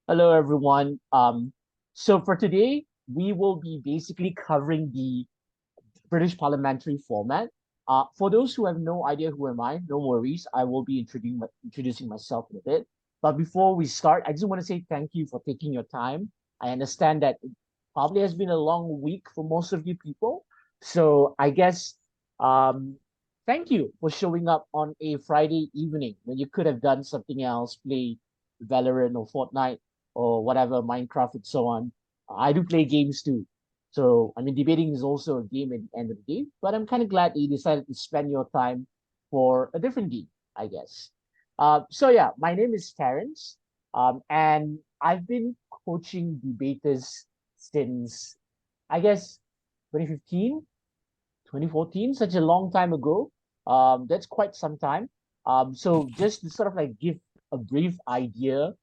Hello, everyone. So for today, we will be basically covering the British parliamentary format. For those who have no idea who am I, no worries. I will be introducing myself in a bit. But before we start, I just want to say thank you for taking your time. I understand that it probably has been a long week for most of you people. So I guess um, thank you for showing up on a Friday evening when you could have done something else, play Valorant or Fortnite or whatever, Minecraft and so on. I do play games too. So, I mean, debating is also a game at the end of the day, but I'm kind of glad that you decided to spend your time for a different game, I guess. So yeah, my name is Terrence, and I've been coaching debaters since, I guess, 2015, 2014, such a long time ago. That's quite some time. So just to sort of like give a brief idea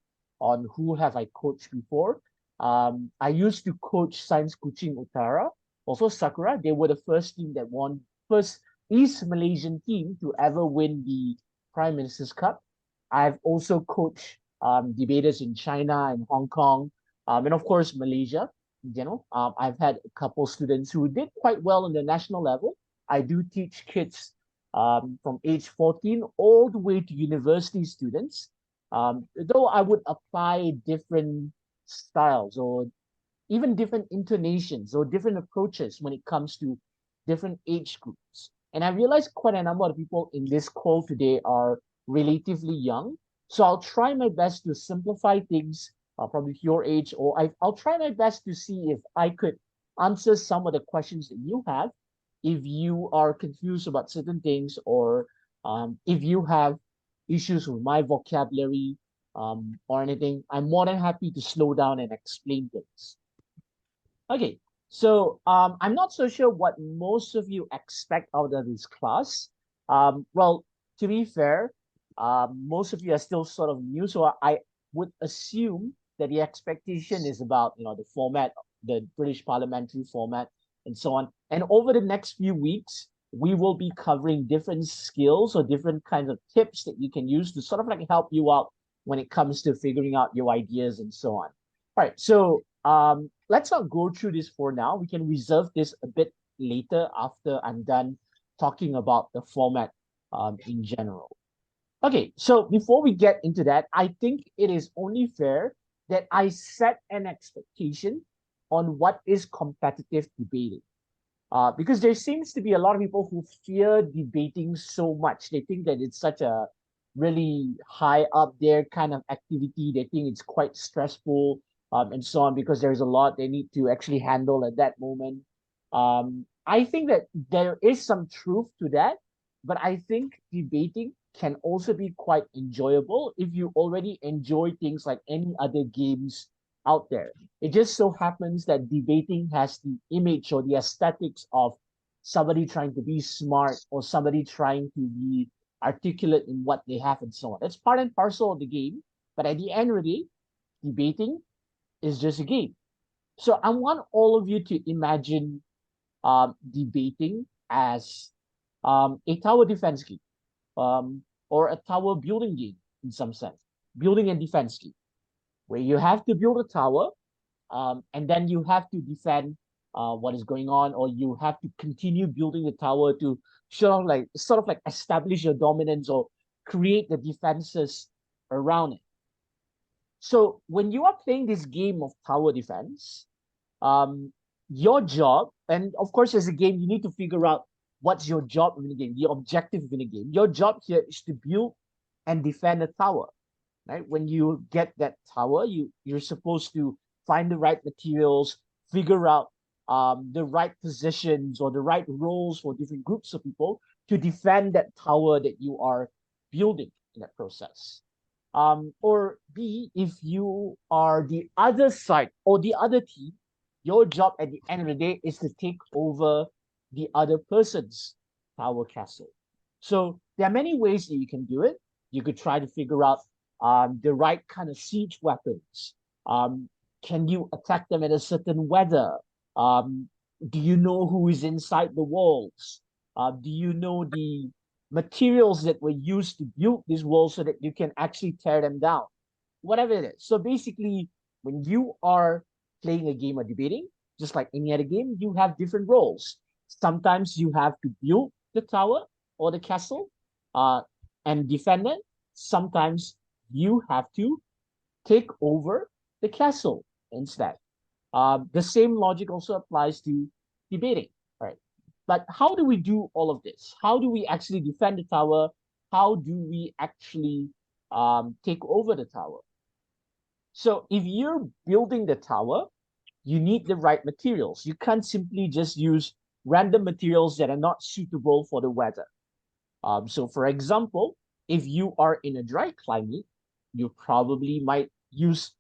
on who have I coached before. I used to coach Science Kuching Utara, also Sakura. They were the first team that won, first East Malaysian team to ever win the Prime Minister's Cup. I've also coached debaters in China and Hong Kong, and of course Malaysia. I've had a couple students who did quite well on the national level. I do teach kids from age 14 all the way to university students. Though I would apply different styles or even different intonations or different approaches when it comes to different age groups. And I realize quite a number of people in this call today are relatively young. So I'll try my best to simplify things, probably your age, or I'll try my best to see if I could answer some of the questions that you have. If you are confused about certain things, or if you have issues with my vocabulary or anything, I'm more than happy to slow down and explain things. Okay, so I'm not so sure what most of you expect out of this class. Well, to be fair, most of you are still sort of new, so I would assume that the expectation is about the format, the British parliamentary format, and so on. And over the next few weeks, we will be covering different skills or different kinds of tips that you can use to sort of like help you out when it comes to figuring out your ideas and so on. All right, so let's not go through this for now. We can reserve this a bit later after I'm done talking about the format in general. Okay, so before we get into that, I think it is only fair that I set an expectation on what is competitive debating. Because there seems to be a lot of people who fear debating so much. They think that it's such a really high up there kind of activity. They think it's quite stressful and so on because there's a lot they need to actually handle at that moment. I think that there is some truth to that, but I think debating can also be quite enjoyable if you already enjoy things like any other games out there. It just so happens that debating has the image or the aesthetics of somebody trying to be smart or somebody trying to be articulate in what they have and so on. It's part and parcel of the game, but at the end of the day, debating is just a game. So I want all of you to imagine debating as a tower defense game or a tower building game in some sense, building and defense game, where you have to build a tower and then you have to defend what is going on, or you have to continue building the tower to sort of like establish your dominance or create the defenses around it. So when you are playing this game of tower defense, um, your job, and of course, as a game, you need to figure out what's your job in the game, the objective in the game. Your job here is to build and defend a tower, right? When you get that tower, you're supposed to find the right materials, figure out the right positions or the right roles for different groups of people to defend that tower that you are building in that process. Or B, if you are the other side or the other team, your job at the end of the day is to take over the other person's tower castle. So there are many ways that you can do it. You could try to figure out the right kind of siege weapons. Um, can you attack them at a certain weather? Um, do you know who is inside the walls? Do you know the materials that were used to build these walls so that you can actually tear them down? Whatever it is. So basically, when you are playing a game or debating, just like any other game, you have different roles. Sometimes you have to build the tower or the castle uh, and defend it. Sometimes you have to take over the castle instead. The same logic also applies to debating, right? But how do we do all of this? How do we actually defend the tower? How do we actually take over the tower? So if you're building the tower, you need the right materials. You can't simply just use random materials that are not suitable for the weather. So for example, if you are in a dry climate, you probably might use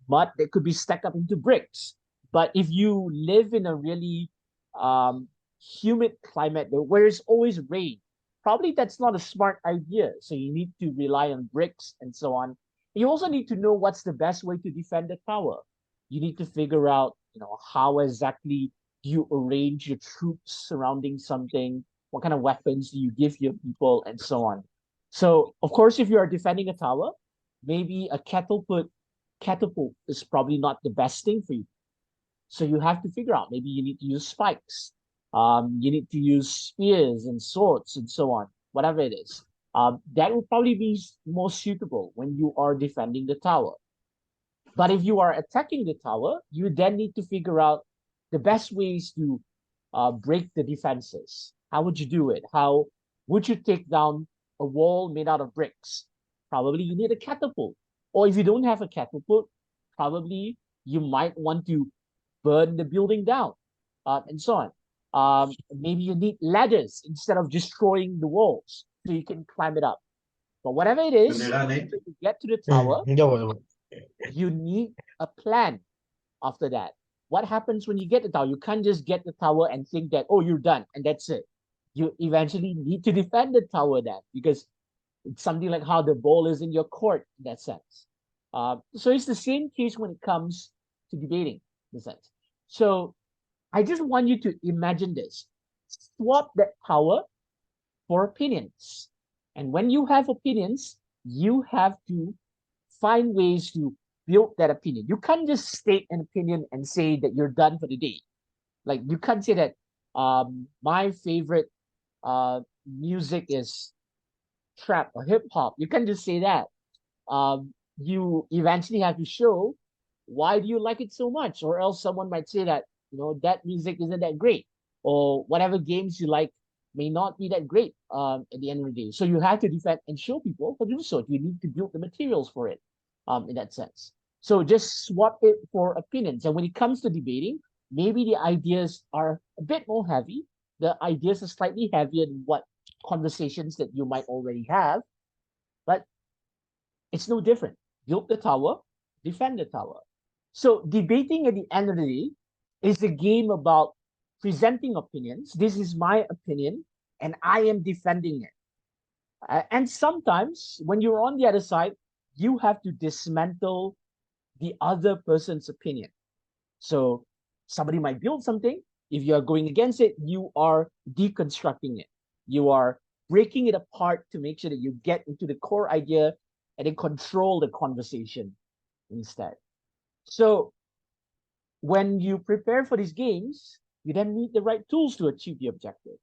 mud that could be stacked up into bricks. But if you live in a really humid climate where it's always rain, probably that's not a smart idea. So you need to rely on bricks and so on. You also need to know what's the best way to defend the tower. You need to figure out, how exactly do you arrange your troops surrounding something, what kind of weapons do you give your people, and so on. So, of course, if you are defending a tower, maybe a catapult is probably not the best thing for you. So you have to figure out, maybe you need to use spikes. You need to use spears and swords and so on, whatever it is. That will probably be more suitable when you are defending the tower. But if you are attacking the tower, you then need to figure out the best ways to break the defenses. How would you do it? How would you take down a wall made out of bricks? Probably you need a catapult. Or if you don't have a catapult, probably you might want to burn the building down, and so on. Maybe you need ladders instead of destroying the walls so you can climb it up. But whatever it is, to get to the tower, you need a plan after that. What happens when you get the tower? You can't just get the tower and think that, oh, you're done and that's it. You eventually need to defend the tower then, because it's something like how the ball is in your court in that sense. So it's the same case when it comes to debating in a sense. So I just want you to imagine this. Swap that power for opinions. And when you have opinions, you have to find ways to build that opinion. You can't just state an opinion and say that you're done for the day. Like you can't say that my favorite music is trap or hip hop. You can't just say that. You eventually have to show why do you like it so much, or else someone might say that that music isn't that great, or whatever games you like may not be that great at the end of the day. So you have to defend and show people how to do so. You need to build the materials for it in that sense. So just swap it for opinions. And when it comes to debating, maybe the ideas are a bit more heavy. The ideas are slightly heavier than what conversations that you might already have, but it's no different. Build the tower, defend the tower. So debating at the end of the day is a game about presenting opinions. This is my opinion, and I am defending it. And sometimes when you're on the other side, you have to dismantle the other person's opinion. So somebody might build something. If you are going against it, you are deconstructing it. You are breaking it apart to make sure that you get into the core idea and then control the conversation instead. So when you prepare for these games, you then need the right tools to achieve the objective.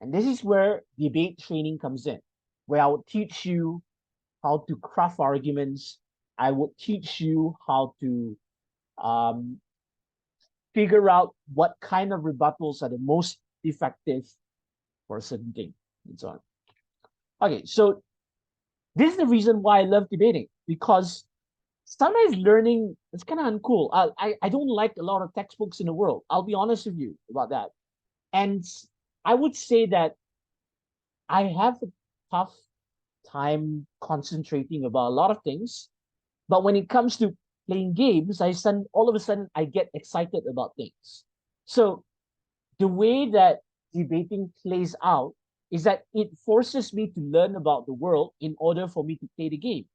And this is where debate training comes in, where I will teach you how to craft arguments. I will teach you how to figure out what kind of rebuttals are the most effective for a certain thing, and so on. Okay, so this is the reason why I love debating, because sometimes learning is kind of uncool. I don't like a lot of textbooks in the world. I'll be honest with you about that. And I would say that I have a tough time concentrating about a lot of things. But when it comes to playing games, all of a sudden I get excited about things. So the way that debating plays out is that it forces me to learn about the world in order for me to play the game.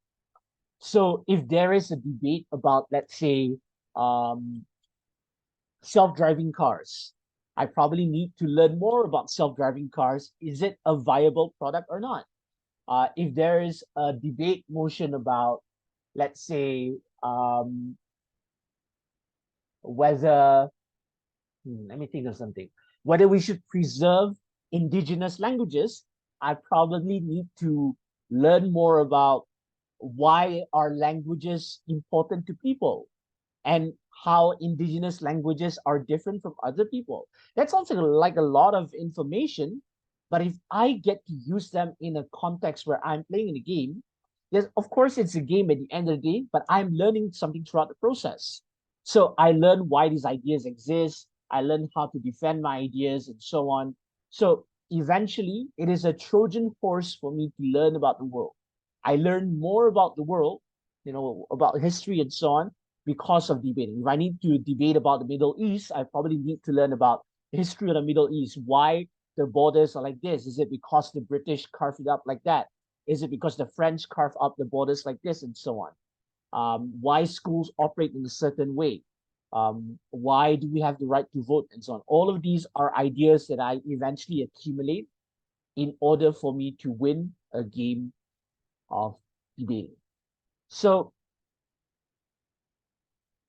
So if there is a debate about, let's say, self-driving cars, I probably need to learn more about self-driving cars. Is it a viable product or not? If there is a debate motion about, let's say, whether, let me think of something, whether we should preserve indigenous languages, I probably need to learn more about why are languages important to people and how indigenous languages are different from other people. That sounds like a lot of information, but if I get to use them in a context where I'm playing in a game, yes, of course it's a game at the end of the day, but I'm learning something throughout the process. So I learn why these ideas exist. I learn how to defend my ideas and so on. So eventually, it is a Trojan horse for me to learn about the world. I learn more about the world, about history and so on, because of debating. If I need to debate about the Middle East, I probably need to learn about the history of the Middle East. Why the borders are like this? Is it because the British carved it up like that? Is it because the French carved up the borders like this and so on? Why schools operate in a certain way? Why do we have the right to vote and so on? All of these are ideas that I eventually accumulate in order for me to win a game of debating. So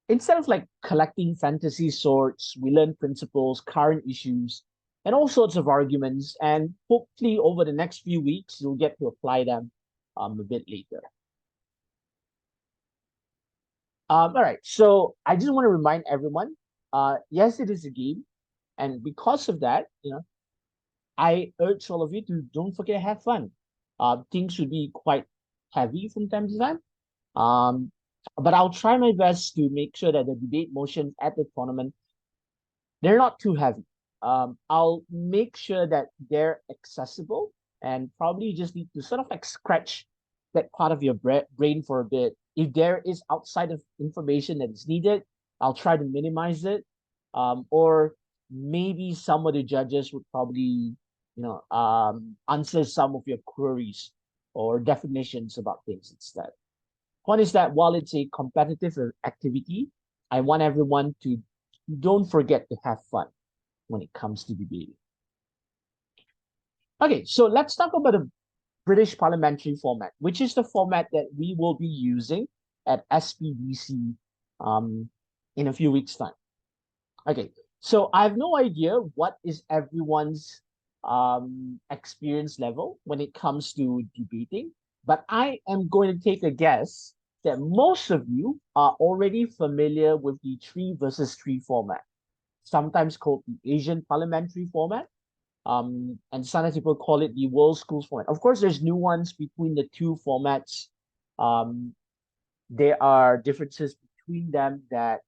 instead of like collecting fantasy swords, we learn principles, current issues, and all sorts of arguments. And hopefully over the next few weeks, you'll get to apply them a bit later. All right, so I just want to remind everyone, yes, it is a game. And because of that, I urge all of you to don't forget to have fun. Things should be quite heavy from time to time. But I'll try my best to make sure that the debate motions at the tournament, they're not too heavy. I'll make sure that they're accessible and probably just need to sort of like scratch that part of your brain for a bit. If there is outside of information that is needed, I'll try to minimize it. Or maybe some of the judges would probably, answer some of your queries or definitions about things instead. One is that while it's a competitive activity, I want everyone to don't forget to have fun when it comes to debating. Okay, so let's talk about the British parliamentary format, which is the format that we will be using at SPDC in a few weeks' time. Okay, so I have no idea what is everyone's experience level when it comes to debating, but I am going to take a guess that most of you are already familiar with the 3 versus 3 format, sometimes called the Asian parliamentary format, and sometimes people call it the World Schools format. Of course, there's nuance between the two formats. There are differences between them that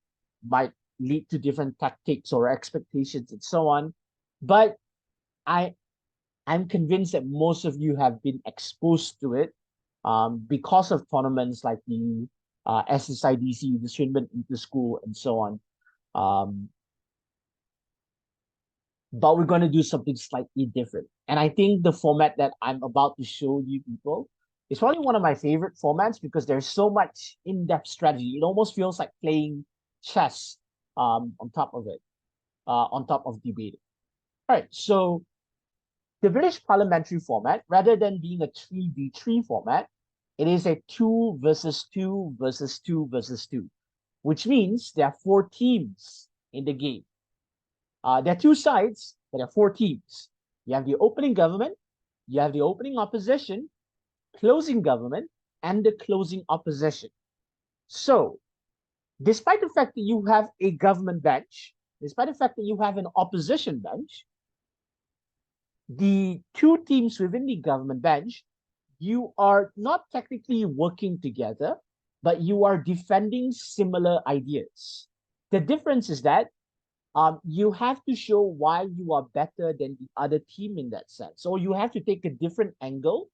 might lead to different tactics or expectations and so on. But I'm convinced that most of you have been exposed to it because of tournaments like the SSIDC, the Swinburne Inter-School, and so on. But we're going to do something slightly different. And I think the format that I'm about to show you people is probably one of my favorite formats because there's so much in-depth strategy. It almost feels like playing chess on top of it, on top of debating. All right, so the British parliamentary format, rather than being a 3v3 format, it is a 2 versus 2 versus 2 versus 2, which means there are 4 teams in the game. There are 2 sides, but there are 4 teams. You have the opening government, you have the opening opposition, closing government, and the closing opposition. So, despite the fact that you have a government bench, despite the fact that you have an opposition bench, the 2 teams within the government bench, you are not technically working together, but you are defending similar ideas. The difference is that you have to show why you are better than the other team in that sense. So you have to take a different angle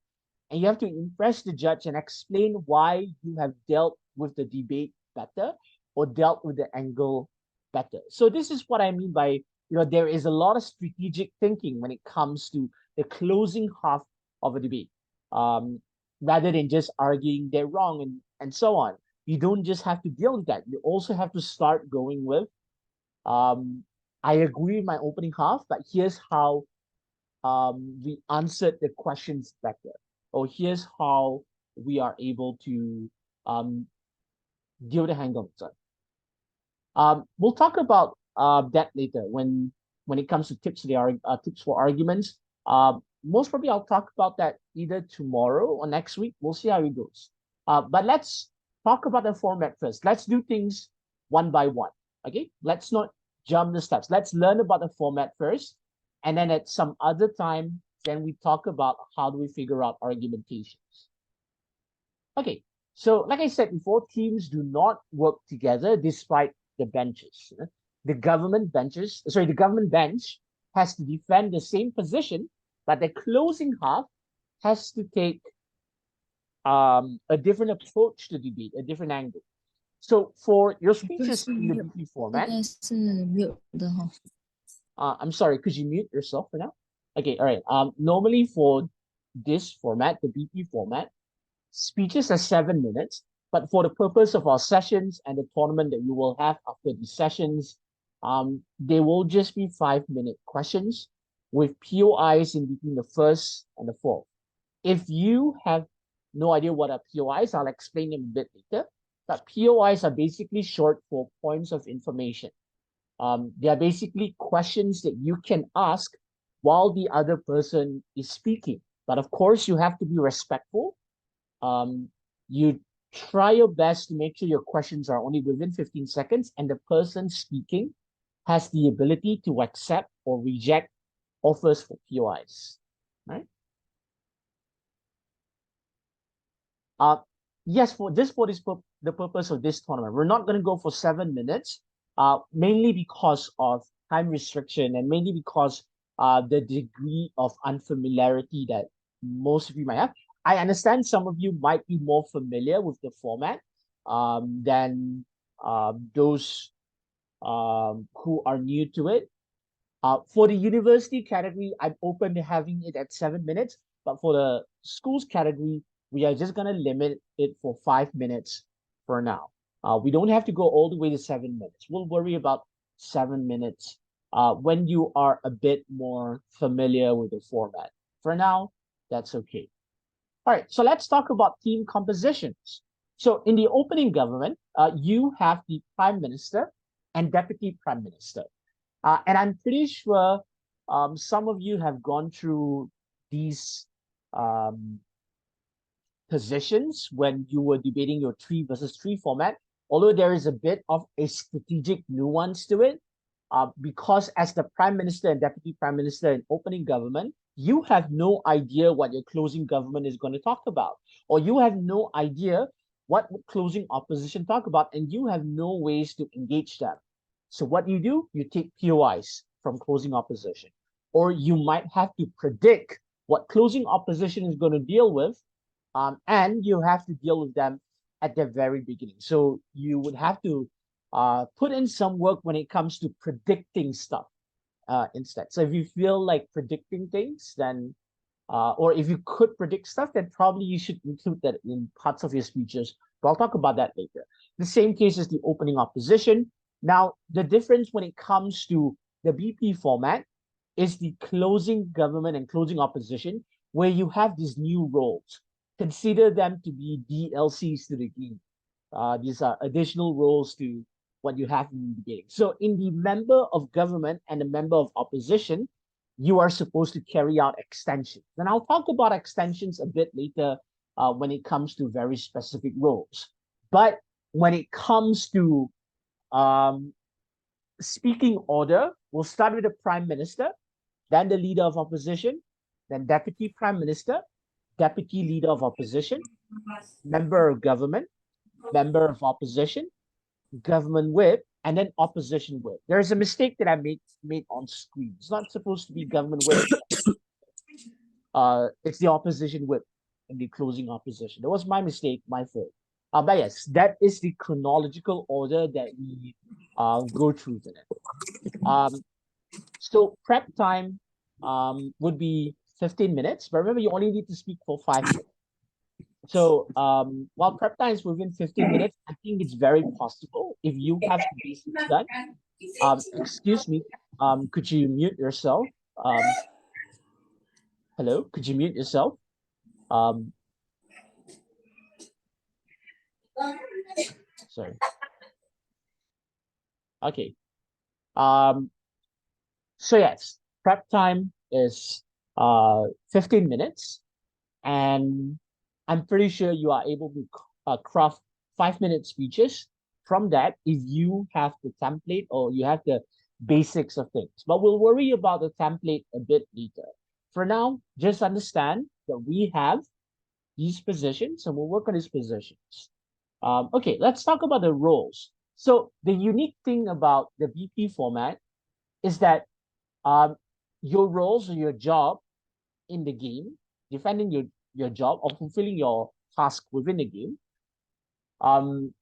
and you have to impress the judge and explain why you have dealt with the debate better or dealt with the angle better. So this is what I mean by, there is a lot of strategic thinking when it comes to the closing half of a debate. Rather than just arguing they're wrong and so on. You don't just have to deal with that. You also have to start going with, I agree with my opening half, but here's how we answered the questions better. Or here's how we are able to deal with the hang-on. We'll talk about that later when it comes to tips for arguments. Most probably I'll talk about that either tomorrow or next week. We'll see how it goes. But let's talk about the format first. Let's do things one by one. Okay, let's not jump the steps. Let's learn about the format first, and then at some other time, then we talk about how do we figure out argumentations. Okay, so like I said before, teams do not work together despite the benches. The government bench has to defend the same position, but the closing half has to take a different approach to debate, a different angle. So for your speeches in the BP format, I'm sorry, could you mute yourself for now? Okay, all right. Normally for this format, the BP format, speeches are 7 minutes, but for the purpose of our sessions and the tournament that we will have after the sessions, they will just be 5-minute questions with POIs in between the first and the fourth. If you have no idea what are POIs, I'll explain them a bit later. But POIs are basically short for points of information. They are basically questions that you can ask while the other person is speaking. But of course, you have to be respectful. You try your best to make sure your questions are only within 15 seconds and the person speaking has the ability to accept or reject offers for POIs. Right? Yes, for the purpose of this tournament, we're not going to go for 7 minutes, mainly because of time restriction and mainly because the degree of unfamiliarity that most of you might have. I understand some of you might be more familiar with the format than those who are new to it. For the university category, I'm open to having it at 7 minutes, but for the schools category, we are just going to limit it for 5 minutes for now. We don't have to go all the way to 7 minutes. We'll worry about 7 minutes when you are a bit more familiar with the format. For now, that's okay. All right, so let's talk about team compositions. So in the opening government, you have the Prime Minister and Deputy Prime Minister. And I'm pretty sure some of you have gone through these positions when you were debating your 3 versus 3 format, although there is a bit of a strategic nuance to it, because as the Prime Minister and Deputy Prime Minister in opening government, you have no idea what your closing government is going to talk about, or you have no idea what closing opposition talk about, and you have no ways to engage them. So what you do, you take POIs from closing opposition, or you might have to predict what closing opposition is going to deal with, and you have to deal with them at the very beginning. So you would have to put in some work when it comes to predicting stuff instead. So if you feel like predicting things, then or if you could predict stuff, then probably you should include that in parts of your speeches. But I'll talk about that later. The same case as the opening opposition. Now, the difference when it comes to the BP format is the closing government and closing opposition, where you have these new roles. Consider them to be DLCs to the game. These are additional roles to what you have in the beginning. So in the member of government and the member of opposition, you are supposed to carry out extensions. And I'll talk about extensions a bit later when it comes to very specific roles. But when it comes to speaking order, we'll start with the Prime Minister, then the Leader of Opposition, then Deputy Prime Minister, Deputy Leader of Opposition, Member of Government, Member of Opposition, Government Whip, and then Opposition Whip. There's a mistake that I made on screen. It's not supposed to be Government Whip. It's the Opposition Whip in the closing opposition. That was my mistake, my fault. But yes, that is the chronological order that we go through today. So prep time would be 15 minutes, but remember you only need to speak for 5 minutes. So while prep time is within 15 minutes, I think it's very possible if you have the basics done. Excuse me, could you mute yourself? Hello, could you mute yourself? Sorry. Okay. Um, so yes, prep time is 15 minutes, and I'm pretty sure you are able to craft 5-minute speeches from that if you have the template or you have the basics of things. But we'll worry about the template a bit later. For now, just understand that we have these positions and we'll work on these positions. Okay, let's talk about the roles. So the unique thing about the BP format is that um, your roles or your job in the game, defending your job or fulfilling your task within the game, um,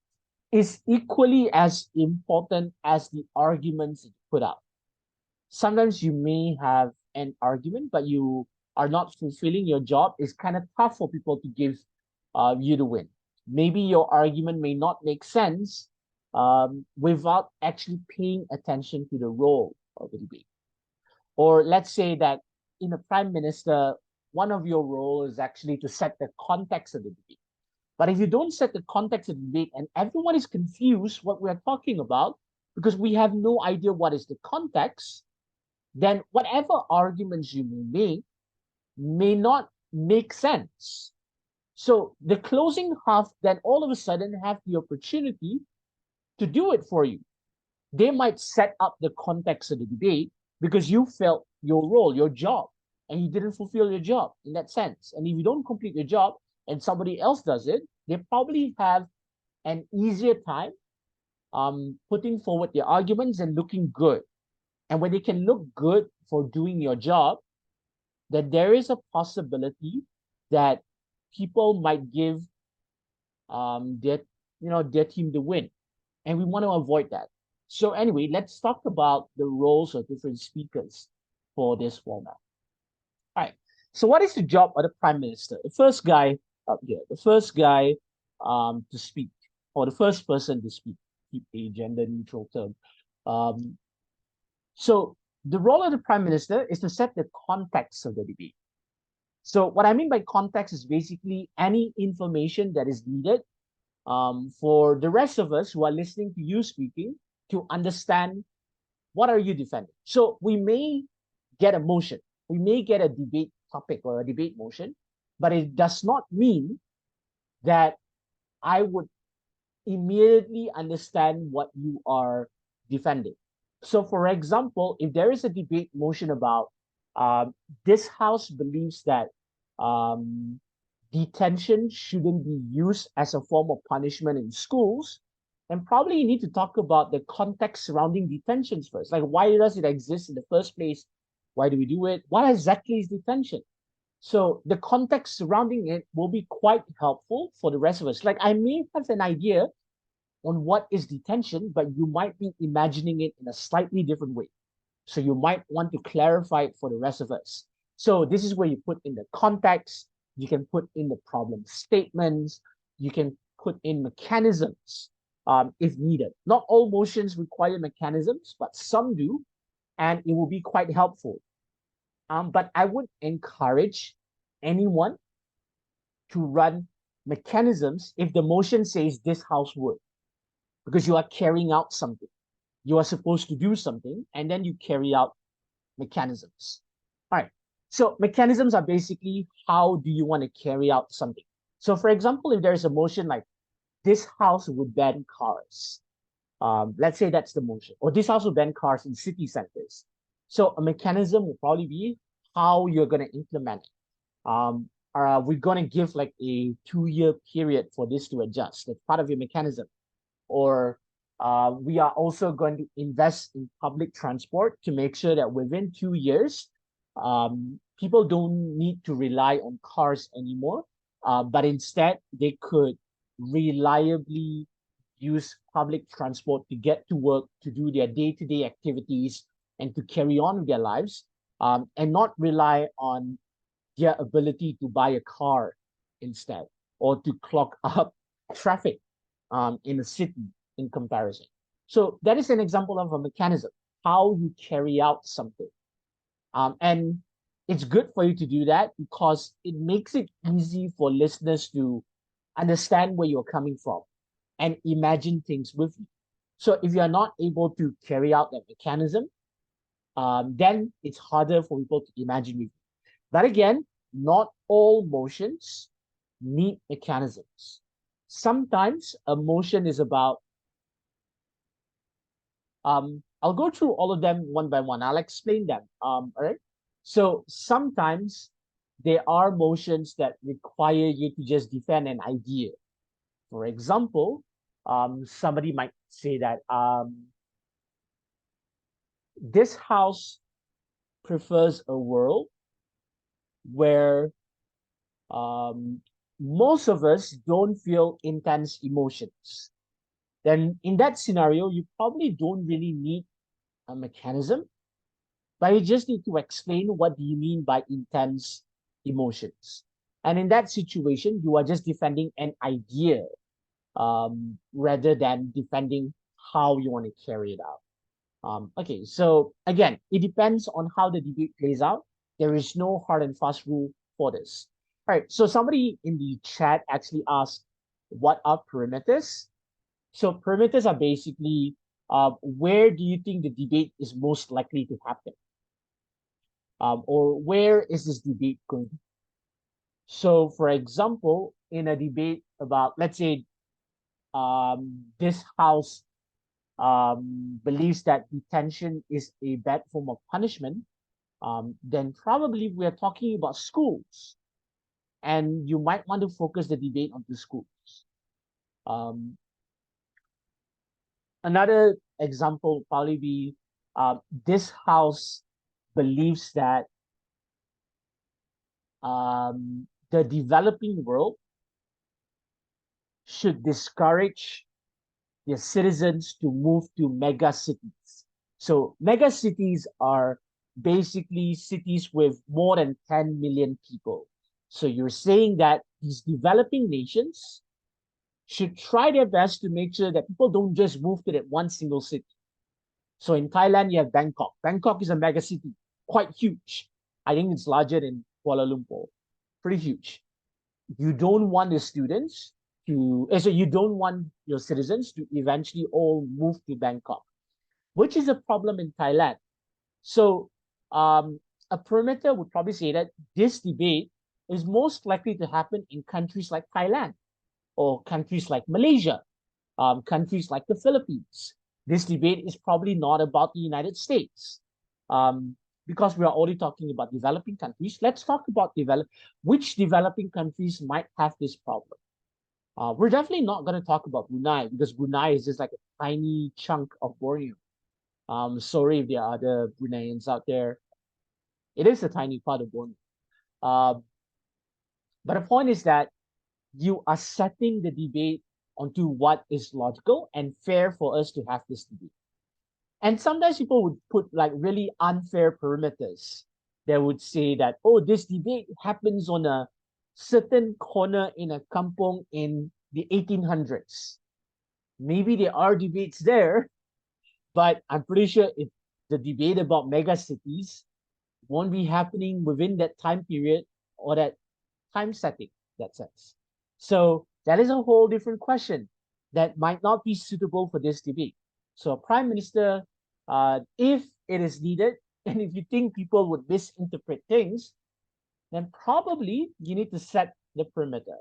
is equally as important as the arguments you put out. Sometimes you may have an argument, but you are not fulfilling your job. It's kind of tough for people to give you the win. Maybe your argument may not make sense without actually paying attention to the role of the debate. Or let's say that in a prime minister, one of your roles is actually to set the context of the debate. But if you don't set the context of the debate and everyone is confused what we're talking about because we have no idea what is the context, then whatever arguments you may not make sense. So the closing half then all of a sudden have the opportunity to do it for you. They might set up the context of the debate because you felt your role, your job, and you didn't fulfill your job in that sense. And if you don't complete your job and somebody else does it, they probably have an easier time putting forward their arguments and looking good. And when they can look good for doing your job, then there is a possibility that people might give their team the win. And we want to avoid that. So anyway, let's talk about the roles of different speakers for this format. All right. So what is the job of the prime minister? The first guy up here, the first guy to speak, or the first person to speak, keep a gender neutral term. So the role of the prime minister is to set the context of the debate. So what I mean by context is basically any information that is needed for the rest of us who are listening to you speaking to understand what are you defending. So we may get a motion, we may get a debate topic or a debate motion, but it does not mean that I would immediately understand what you are defending. So for example, if there is a debate motion about this house believes that um, detention shouldn't be used as a form of punishment in schools, and probably you need to talk about the context surrounding detentions first. Like, why does it exist in the first place? Why do we do it? What exactly is detention? So the context surrounding it will be quite helpful for the rest of us. Like, I may have an idea on what is detention, but you might be imagining it in a slightly different way. So you might want to clarify it for the rest of us. So this is where you put in the context, you can put in the problem statements, you can put in mechanisms if needed. Not all motions require mechanisms, but some do, and it will be quite helpful. But I would encourage anyone to run mechanisms if the motion says this house would, because you are carrying out something. You are supposed to do something, and then you carry out mechanisms. All right. So mechanisms are basically how do you want to carry out something. So for example, if there is a motion like this house would ban cars, let's say that's the motion, or this house would ban cars in city centers. So a mechanism will probably be how you're going to implement it. We're going to give like a 2-year period for this to adjust. That's part of your mechanism. Or we are also going to invest in public transport to make sure that within 2 years, people don't need to rely on cars anymore, but instead they could reliably use public transport to get to work, to do their day-to-day activities, and to carry on with their lives, and not rely on their ability to buy a car instead, or to clog up traffic in a city in comparison. So that is an example of a mechanism, how you carry out something. And it's good for you to do that because it makes it easy for listeners to understand where you're coming from and imagine things with you. So if you are not able to carry out that mechanism, then it's harder for people to imagine with you. But again, not all motions need mechanisms. Sometimes a motion is about, I'll go through all of them one by one. I'll explain them. All right. So sometimes there are motions that require you to just defend an idea. For example, somebody might say that this house prefers a world where most of us don't feel intense emotions. Then in that scenario, you probably don't really need a mechanism, but you just need to explain what do you mean by intense emotions. And in that situation, you are just defending an idea rather than defending how you want to carry it out. Okay, so again, it depends on how the debate plays out. There is no hard and fast rule for this. All right, so somebody in the chat actually asked, what are perimeters? So perimeters are basically where do you think the debate is most likely to happen? Or where is this debate going to? So for example, in a debate about, let's say, this house believes that detention is a bad form of punishment, then probably we are talking about schools. And you might want to focus the debate onto schools. Another example would probably be this house believes that the developing world should discourage their citizens to move to mega cities. So mega cities are basically cities with more than 10 million people. So you're saying that these developing nations should try their best to make sure that people don't just move to that one single city. So in Thailand, you have Bangkok. Bangkok is a mega city, quite huge. I think it's larger than Kuala Lumpur, pretty huge. You don't want the students so you don't want your citizens to eventually all move to Bangkok, which is a problem in Thailand. So a perimeter would probably say that this debate is most likely to happen in countries like Thailand or countries like Malaysia, countries like the Philippines. This debate is probably not about the United States. Because we are already talking about developing countries, let's talk about which developing countries might have this problem. We're definitely not going to talk about Brunei because Brunei is just like a tiny chunk of Borneo. Sorry if there are other Bruneians out there. It is a tiny part of Borneo. But the point is that you are setting the debate onto what is logical and fair for us to have this debate. And sometimes people would put like really unfair perimeters. They would say that, oh, this debate happens on a certain corner in a kampong in the 1800s. Maybe there are debates there, but I'm pretty sure if the debate about mega cities won't be happening within that time period or that time setting, that sense. So that is a whole different question that might not be suitable for this debate. So Prime Minister, if it is needed, and if you think people would misinterpret things, then probably you need to set the perimeter.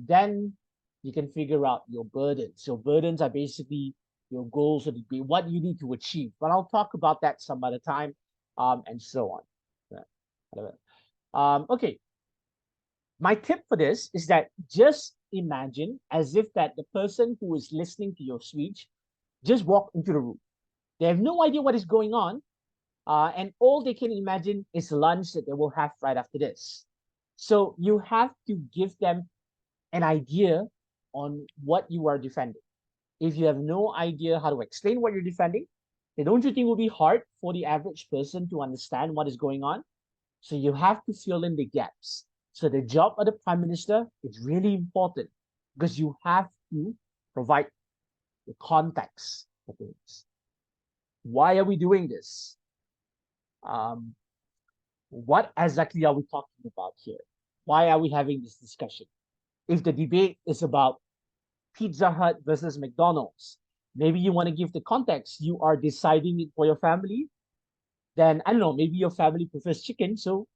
Then you can figure out your burdens. Your burdens are basically your goals of the debate, what you need to achieve. But I'll talk about that some other time, and so on. Okay. My tip for this is that just imagine as if that the person who is listening to your speech just walked into the room. They have no idea what is going on, and all they can imagine is lunch that they will have right after this. So you have to give them an idea on what you are defending. If you have no idea how to explain what you're defending, then don't you think it will be hard for the average person to understand what is going on? So you have to fill in the gaps. So the job of the Prime Minister is really important because you have to provide the context for things. Why are we doing this? What exactly are we talking about here? Why are we having this discussion? If the debate is about Pizza Hut versus McDonald's, Maybe you want to give the context. You are deciding it for your family. Then, I don't know, maybe your family prefers chicken, so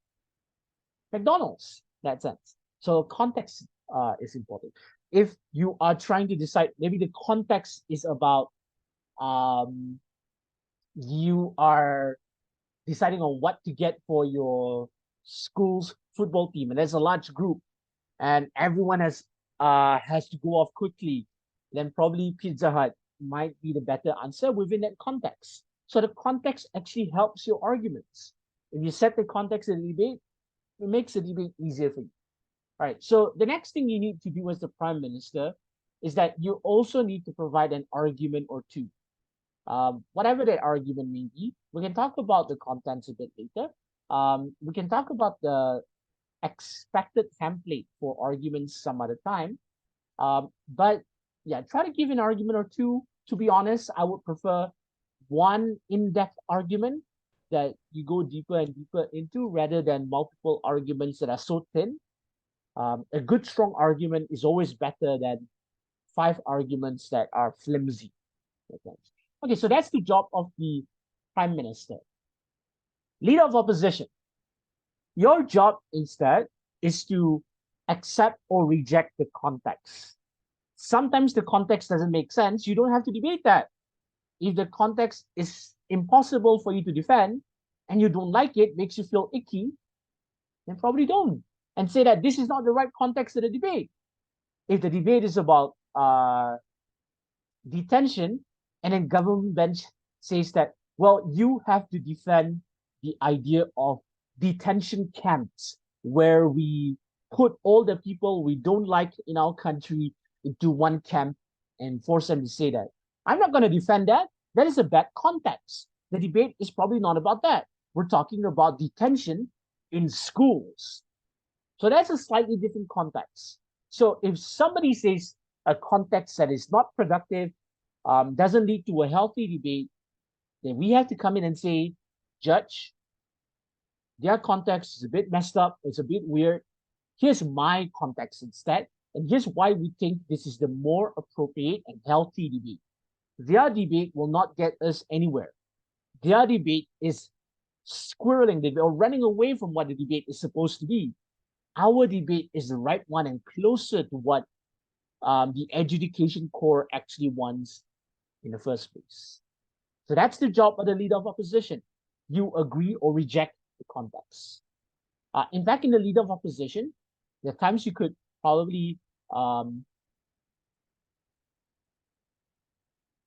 McDonald's, in that sense. So context is important. If you are trying to decide, maybe the context is about um, you are deciding on what to get for your school's football team, and there's a large group, and everyone has to go off quickly, then probably Pizza Hut might be the better answer within that context. So the context actually helps your arguments. If you set the context of the debate, it makes the debate easier for you. All right. So the next thing you need to do as the prime minister is that you also need to provide an argument or two. Whatever that argument may be, we can talk about the contents a bit later. We can talk about the expected template for arguments some other time. But yeah, try to give an argument or two. To be honest, I would prefer one in-depth argument that you go deeper and deeper into rather than multiple arguments that are so thin. A good strong argument is always better than 5 arguments that are flimsy. Okay, so that's the job of the prime minister. Leader of opposition. Your job instead is to accept or reject the context. Sometimes the context doesn't make sense. You don't have to debate that. If the context is impossible for you to defend and you don't like it, makes you feel icky, then probably don't. And say that this is not the right context of the debate. If the debate is about detention, and then government bench says that, well, you have to defend the idea of detention camps where we put all the people we don't like in our country into one camp and force them to say that. I'm not going to defend that. That is a bad context. The debate is probably not about that. We're talking about detention in schools. So that's a slightly different context. So if somebody says a context that is not productive, doesn't lead to a healthy debate, then we have to come in and say, Judge, their context is a bit messed up. It's a bit weird. Here's my context instead. And here's why we think this is the more appropriate and healthy debate. Their debate will not get us anywhere. Their debate is squirreling. They are running away from what the debate is supposed to be. Our debate is the right one and closer to what the education core actually wants in the first place. So that's the job of the leader of opposition. You agree or reject the context. In fact, in the leader of opposition, there are times you could probably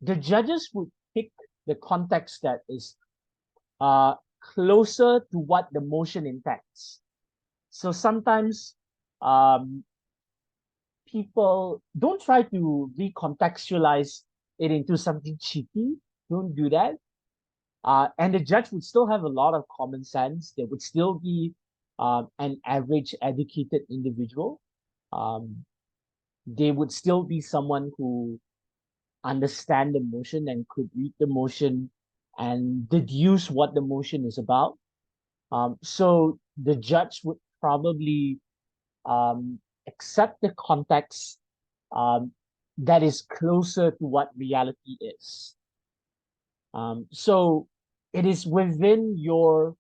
the judges would pick the context that is closer to what the motion intends. So sometimes people don't try to recontextualize it into something cheeky. Don't do that. And the judge would still have a lot of common sense. There would still be an average educated individual. They would still be someone who understand the motion and could read the motion and deduce what the motion is about. So the judge would probably accept the context that is closer to what reality is. So it is within your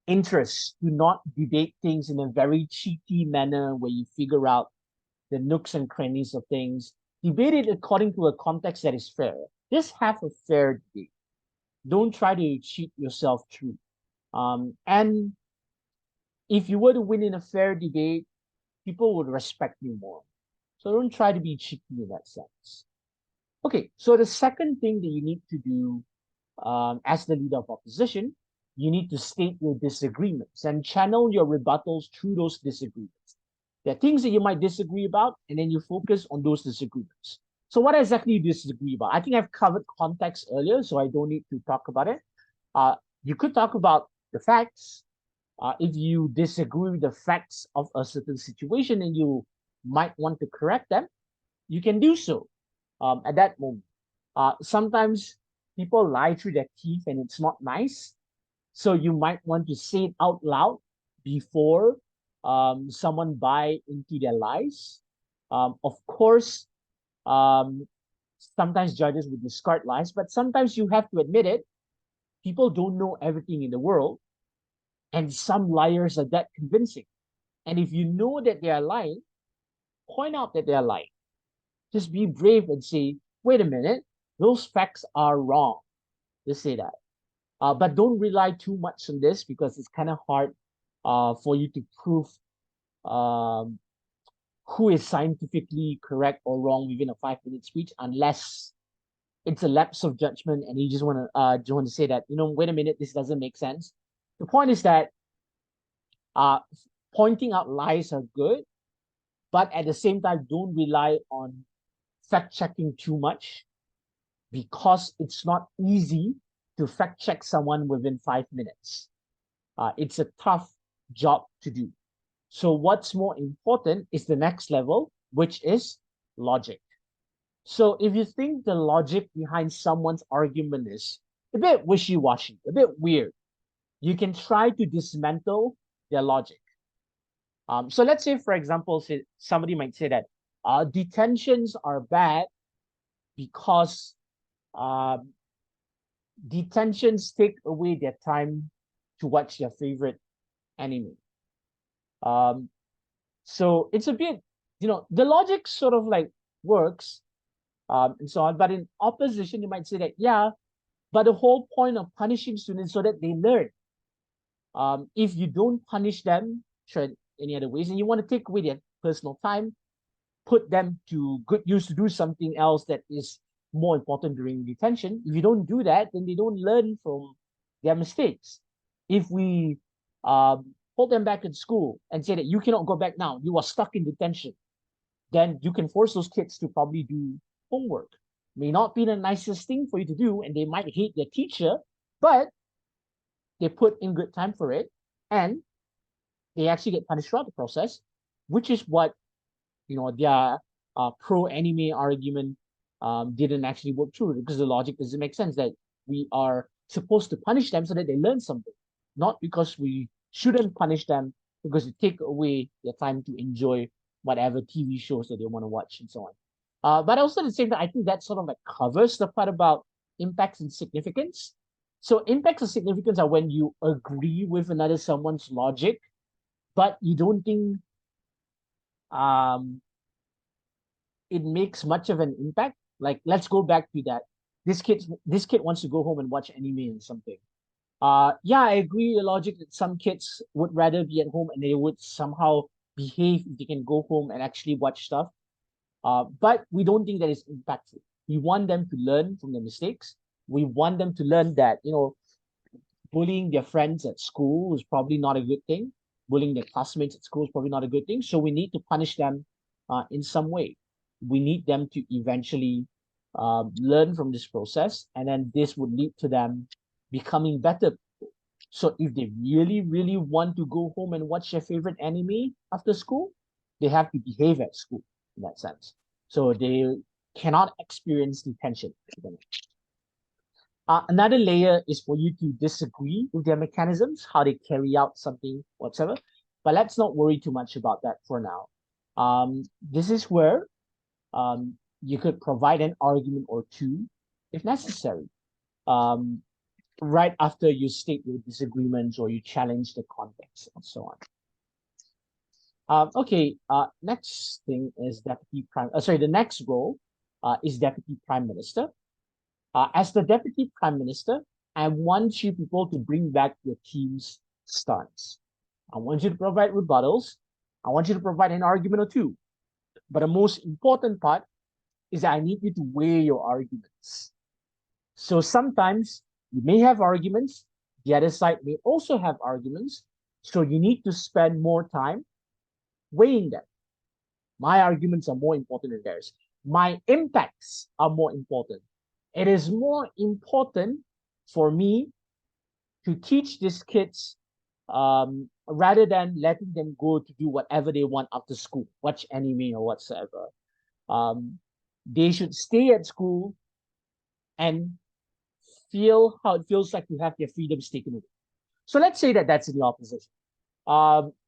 interest to not debate things in a very cheeky manner where you figure out the nooks and crannies of things. Debate it according to a context that is fair. Just have a fair debate. Don't try to cheat yourself through. And if you were to win in a fair debate, people would respect you more. So don't try to be cheeky in that sense. Okay, so the second thing that you need to do as the leader of opposition, you need to state your disagreements and channel your rebuttals through those disagreements. There are things that you might disagree about, and then you focus on those disagreements. So what exactly you disagree about? I think I've covered context earlier, so I don't need to talk about it. You could talk about the facts. If you disagree with the facts of a certain situation and you might want to correct them, you can do so at that moment. Sometimes people lie through their teeth and it's not nice. So you might want to say it out loud before someone buy into their lies. Of course, Sometimes judges would discard lies, but sometimes you have to admit it. People don't know everything in the world, and some liars are that convincing. And if you know that they are lying, point out that they are lying. Just be brave and say, wait a minute, those facts are wrong. Just say that. But don't rely too much on this because it's kind of hard for you to prove um, who is scientifically correct or wrong within a 5 minute speech unless it's a lapse of judgment and you just want to say that, wait a minute, this doesn't make sense. The point is that uh, pointing out lies are good, but at the same time, don't rely on fact checking too much because it's not easy to fact check someone within 5 minutes. It's a tough job to do. So what's more important is the next level, which is logic. So if you think the logic behind someone's argument is a bit wishy-washy, a bit weird, you can try to dismantle their logic. So let's say, for example, somebody might say that detentions are bad because detentions take away their time to watch their favorite anime. So it's a bit, the logic sort of like works and so on. But in opposition, you might say that, yeah, but the whole point of punishing students so that they learn. If you don't punish them, sure, any other ways, and you want to take away their personal time, put them to good use to do something else that is more important during detention. If you don't do that, then they don't learn from their mistakes. If we hold them back in school and say that you cannot go back now, you are stuck in detention, then you can force those kids to probably do homework. May not be the nicest thing for you to do, and they might hate their teacher, but they put in good time for it, and they actually get punished throughout the process, which is what their pro anime argument didn't actually work through because the logic doesn't make sense that we are supposed to punish them so that they learn something, not because we shouldn't punish them because it take away their time to enjoy whatever TV shows that they want to watch and so on. But also at the same time, I think that sort of like covers the part about impacts and significance. So impacts and significance are when you agree with someone's logic, but you don't think it makes much of an impact. Like, let's go back to that. This kid wants to go home and watch anime and something. Yeah, I agree with the logic that some kids would rather be at home and they would somehow behave if they can go home and actually watch stuff. But we don't think that is impactful. We want them to learn from their mistakes. We want them to learn that, bullying their friends at school is probably not a good thing. Bullying their classmates at school is probably not a good thing. So we need to punish them in some way. We need them to eventually learn from this process, and then this would lead to them becoming better people. So if they really, really want to go home and watch their favorite anime after school, they have to behave at school in that sense. So they cannot experience detention. Another layer is for you to disagree with their mechanisms, how they carry out something whatsoever. But let's not worry too much about that for now. This is where you could provide an argument or two if necessary. Right after you state your disagreements or you challenge the context and so on. Okay, next thing is the next role is Deputy Prime Minister. As the Deputy Prime Minister, I want you people to bring back your team's stance. I want you to provide rebuttals. I want you to provide an argument or two. But the most important part is that I need you to weigh your arguments. So sometimes you may have arguments, the other side may also have arguments, so you need to spend more time weighing them. My arguments are more important than theirs. My impacts are more important. It is more important for me to teach these kids rather than letting them go to do whatever they want after school, watch anime or whatsoever. They should stay at school and feel how it feels like to have their freedoms taken away. So let's say that that's in the opposition.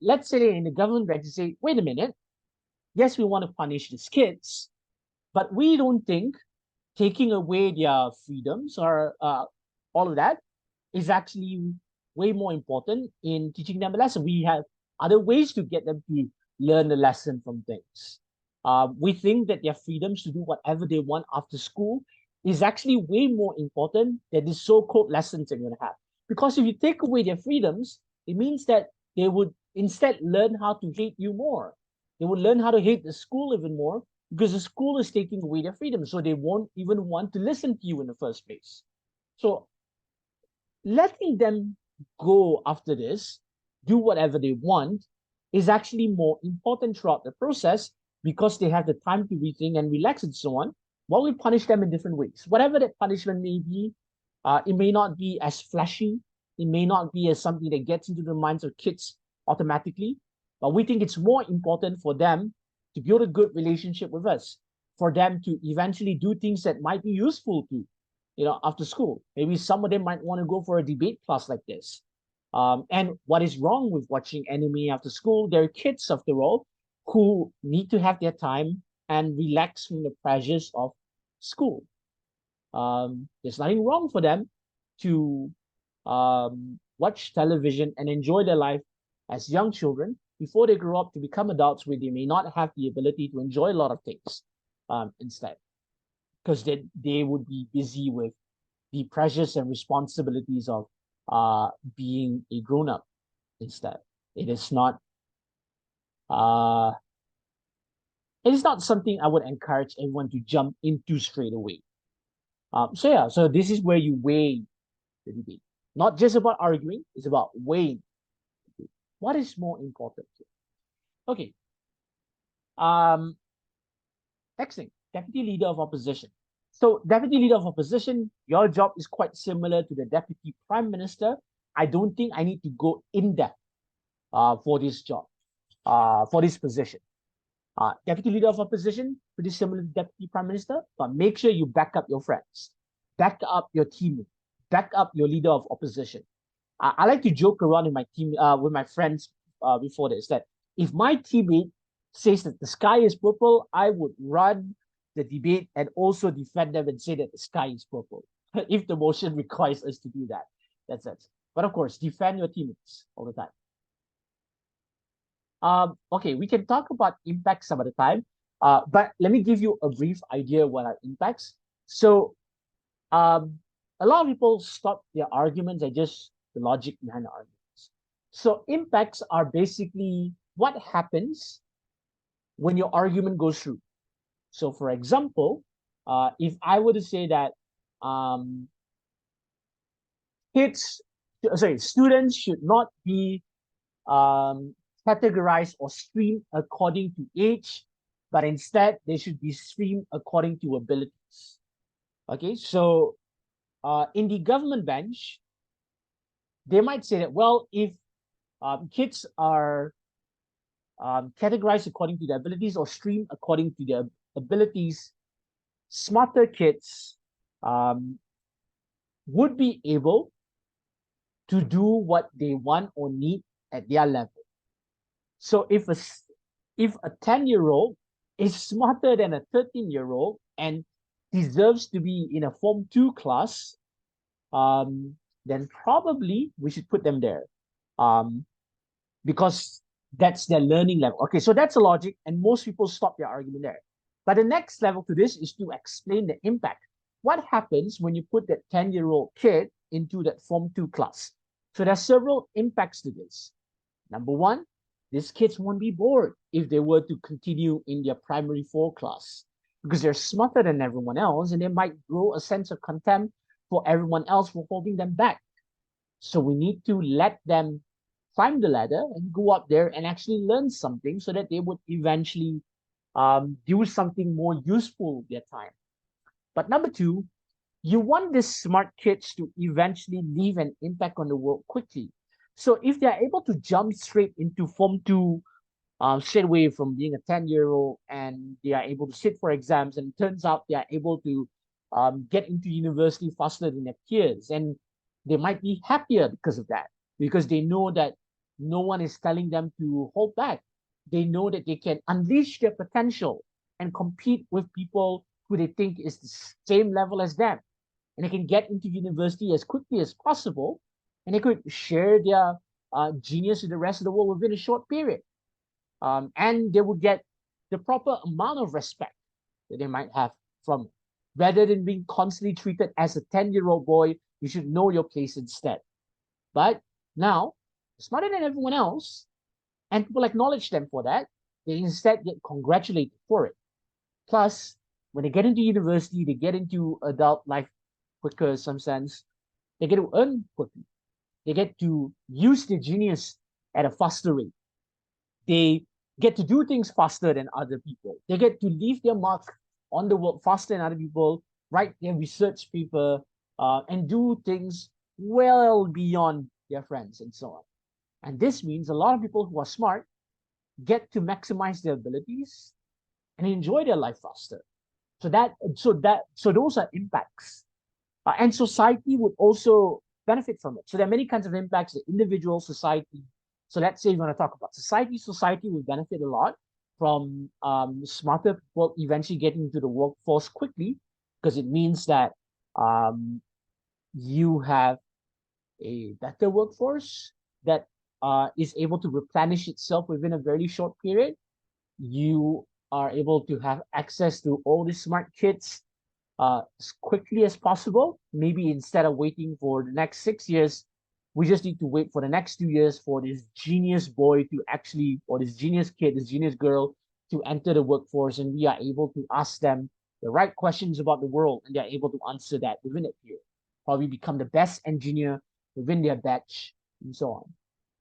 Let's say in the government branch, you say, wait a minute, yes, we want to punish these kids, but we don't think taking away their freedoms or all of that is actually way more important in teaching them a lesson. We have other ways to get them to learn the lesson from things. We think that their freedoms to do whatever they want after school is actually way more important than the so-called lessons they're going to have. Because if you take away their freedoms, it means that they would instead learn how to hate you more. They would learn how to hate the school even more because the school is taking away their freedom. So they won't even want to listen to you in the first place. So letting them go after this, do whatever they want, is actually more important throughout the process because they have the time to rethink and relax and so on, while we punish them in different ways. Whatever that punishment may be, it may not be as flashy, it may not be as something that gets into the minds of kids automatically, but we think it's more important for them to build a good relationship with us, for them to eventually do things that might be useful to, after school. Maybe some of them might want to go for a debate class like this. And what is wrong with watching anime after school? They're kids, after all, who need to have their time and relax from the pressures of school. There's nothing wrong for them to watch television and enjoy their life as young children before they grow up to become adults where they may not have the ability to enjoy a lot of things instead, because they would be busy with the pressures and responsibilities of being a grown-up instead. It is not something I would encourage everyone to jump into straight away. So this is where you weigh the debate. Not just about arguing, it's about weighing. What is more important here? Okay. Next thing, Deputy Leader of Opposition. So Deputy Leader of Opposition, your job is quite similar to the Deputy Prime Minister. I don't think I need to go in depth for this job, for this position. Deputy Leader of Opposition, pretty similar to Deputy Prime Minister, but make sure you back up your friends, back up your teammate, back up your Leader of Opposition. I like to joke around with my team, with my friends before this, that if my teammate says that the sky is purple, I would run the debate and also defend them and say that the sky is purple, if the motion requires us to do that. That's it. But of course, defend your teammates all the time. Okay, we can talk about impacts some other time, but let me give you a brief idea what are impacts. So, a lot of people stop their arguments at just the logic behind the arguments. So, impacts are basically what happens when your argument goes through. So, for example, if I were to say that students should not be categorized or streamed according to age, but instead they should be streamed according to abilities. Okay, so in the government bench, they might say that, well, if kids are categorized according to their abilities or streamed according to their abilities, smarter kids would be able to do what they want or need at their level. So if a 10-year-old is smarter than a 13-year-old and deserves to be in a Form 2 class, then probably we should put them there, because that's their learning level. Okay, so that's the logic, and most people stop their argument there. But the next level to this is to explain the impact. What happens when you put that 10-year-old kid into that Form 2 class? So there's several impacts to this. Number one, these kids won't be bored if they were to continue in their primary 4 class, because they're smarter than everyone else, and they might grow a sense of contempt for everyone else for holding them back. So we need to let them climb the ladder and go up there and actually learn something so that they would eventually do something more useful with their time. But number two, you want these smart kids to eventually leave an impact on the world quickly. So if they're able to jump straight into Form 2 straight away from being a 10-year-old, and they are able to sit for exams, and it turns out they are able to get into university faster than their peers, and they might be happier because of that, because they know that no one is telling them to hold back. They know that they can unleash their potential and compete with people who they think is the same level as them. And they can get into university as quickly as possible, and they could share their genius with the rest of the world within a short period. And they would get the proper amount of respect that they might have from it. Rather than being constantly treated as a 10-year-old boy, you should know your place instead. But now, smarter than everyone else, and people acknowledge them for that, they instead get congratulated for it. Plus, when they get into university, they get into adult life quicker in some sense. They get to earn quickly. They get to use their genius at a faster rate. They get to do things faster than other people. They get to leave their mark on the world faster than other people, write their research paper, and do things well beyond their friends and so on. And this means a lot of people who are smart get to maximize their abilities and enjoy their life faster. So those are impacts. And society would also benefit from it. So there are many kinds of impacts, the individual, society. So let's say you want to talk about society. Society will benefit a lot from smarter people eventually getting into the workforce quickly, because it means that you have a better workforce that is able to replenish itself within a very short period. You are able to have access to all these smart kids as quickly as possible. Maybe instead of waiting for the next 6 years, we just need to wait for the next 2 years for this genius boy to actually, or this genius kid, this genius girl to enter the workforce, and we are able to ask them the right questions about the world, and they're able to answer that within that period. Probably become the best engineer within their batch, and so on.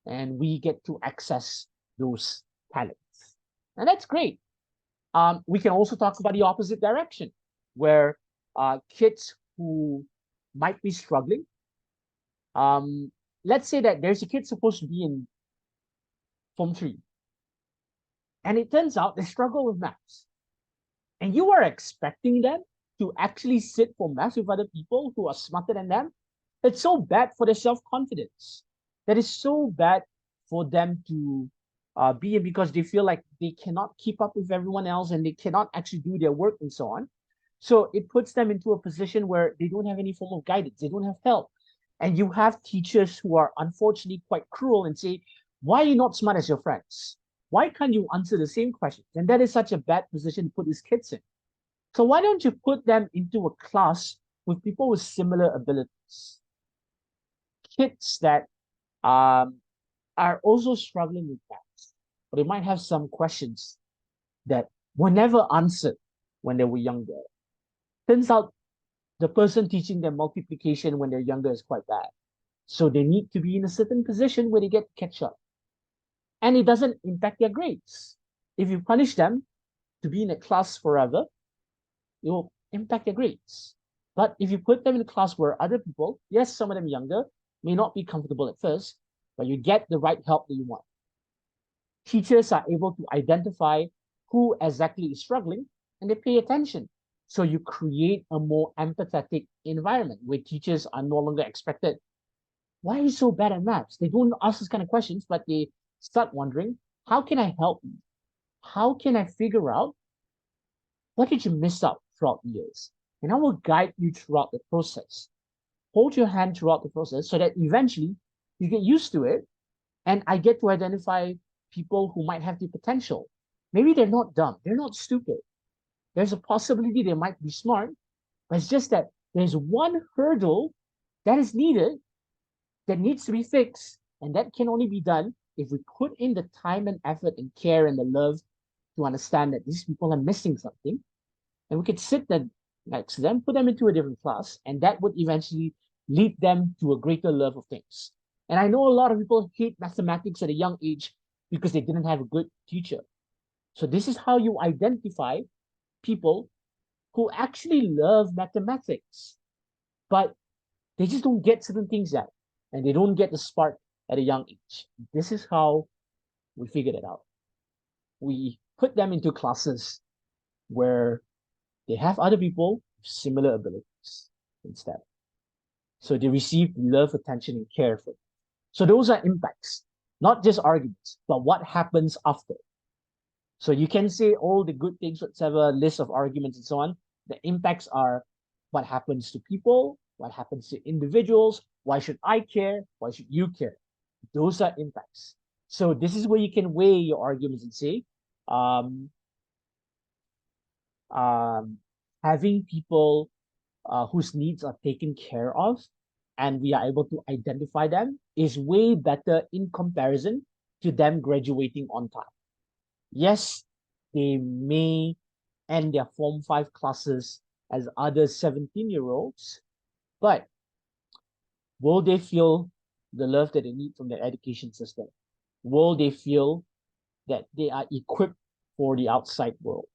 And we get to access those talents. And that's great. We can also talk about the opposite direction, where kids who might be struggling, let's say that there's a kid supposed to be in Form 3, and it turns out they struggle with maths. And you are expecting them to actually sit for maths with other people who are smarter than them. It's so bad for their self-confidence. That is so bad for them to be in, because they feel like they cannot keep up with everyone else and they cannot actually do their work and so on. So it puts them into a position where they don't have any form of guidance. They don't have help. And you have teachers who are unfortunately quite cruel and say, why are you not smart as your friends? Why can't you answer the same questions? And that is such a bad position to put these kids in. So why don't you put them into a class with people with similar abilities? Kids that are also struggling with maths, but they might have some questions that were never answered when they were younger. Turns out the person teaching them multiplication when they're younger is quite bad. So they need to be in a certain position where they get to catch up. And it doesn't impact their grades. If you punish them to be in a class forever, it will impact their grades. But if you put them in a class where other people, yes, some of them younger, may not be comfortable at first, but you get the right help that you want. Teachers are able to identify who exactly is struggling, and they pay attention. So you create a more empathetic environment where teachers are no longer expected, why are you so bad at maths? They don't ask this kind of questions, but they start wondering, how can I help you? How can I figure out what did you miss out throughout the years? And I will guide you throughout the process. Hold your hand throughout the process so that eventually you get used to it, and I get to identify people who might have the potential. Maybe they're not dumb, they're not stupid. There's a possibility they might be smart, but it's just that there's one hurdle that is needed, that needs to be fixed, and that can only be done if we put in the time and effort and care and the love to understand that these people are missing something, and we could sit them next to them, put them into a different class, and that would eventually lead them to a greater love of things. And I know a lot of people hate mathematics at a young age because they didn't have a good teacher. So this is how you identify people who actually love mathematics, but they just don't get certain things yet, and they don't get the spark at a young age. This is how we figured it out. We put them into classes where they have other people with similar abilities instead. So they receive love, attention, and care for them. So those are impacts, not just arguments, but what happens after. So you can say all the good things, whatever, list of arguments and so on, The impacts are what happens to people, what happens to individuals, why should I care, why should you care? Those are impacts. So this is where you can weigh your arguments and say, um, um, having people whose needs are taken care of and we are able to identify them is way better in comparison to them graduating on time. Yes, they may end their Form 5 classes as other 17-year-olds, but will they feel the love that they need from their education system? Will they feel that they are equipped for the outside world?